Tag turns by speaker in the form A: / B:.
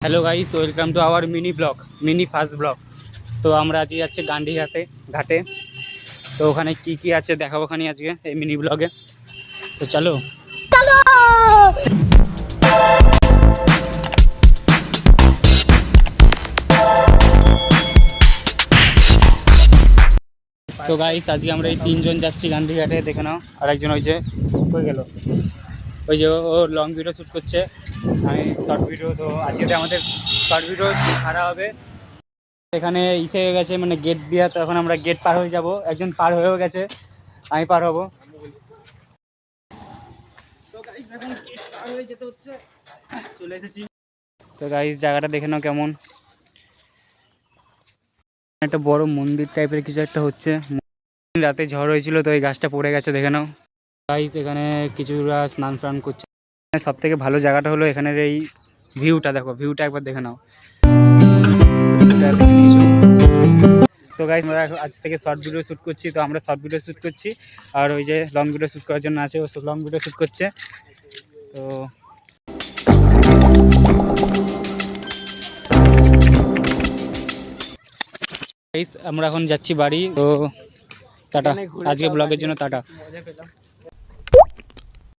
A: Hello guys, welcome to our mini first blog. তো আমরা আজকে যাচ্ছি গান্ধী ঘাটে। তো ওখানে কি আছে দেখাবো খানি আজকে এই মিনি ব্লগে। তো চলো। তো গাইস আজকে আমরা এই তিনজন যাচ্ছি গান্ধী ঘাটে, দেখে নাও। আর একজন ওই যে হয়ে গেল, ওই যে ও লং ভিডিও শ্যুট করছে, আমি শর্ট ভিডিও। তো আজকে আমাদের শর্ট ভিডিও ছাড়া হবে। এখানে ইসে হয়ে গেছে, মানে গেট দিয়া। তো এখন আমরা গেট পার হয়ে যাব। একজন পার হয়েও গেছে, আমি পার হব। তো গাইস এখন গেট পার হয়ে যেতে হচ্ছে, চলে এসেছি। তো গাইস জায়গাটা দেখে নাও কেমন, একটা বড় মন্দির টাইপের কিছু একটা হচ্ছে। রাতে ঝড় হয়েছিল তো এই গাছটা পড়ে গেছে, দেখে নাও। গাইস এখানে কিছুরা স্নান টান করছে। সব থেকে ভালো জায়গাটা হলো এখানের এই ভিউটা, দেখো ভিউটা একবার দেখে নাও। তো গাইস আমরা আজ থেকে শর্ট ভিডিও শ্যুট করছি। তো আমরা শর্ট ভিডিও শ্যুট করছি, আর ওই যে লং ভিডিও শ্যুট করার জন্য আছে, ও লং ভিডিও শ্যুট করছে। তো গাইস আমরা এখন যাচ্ছি বাড়ি। তো টাটা, আজকে ব্লগের জন্য টাটা।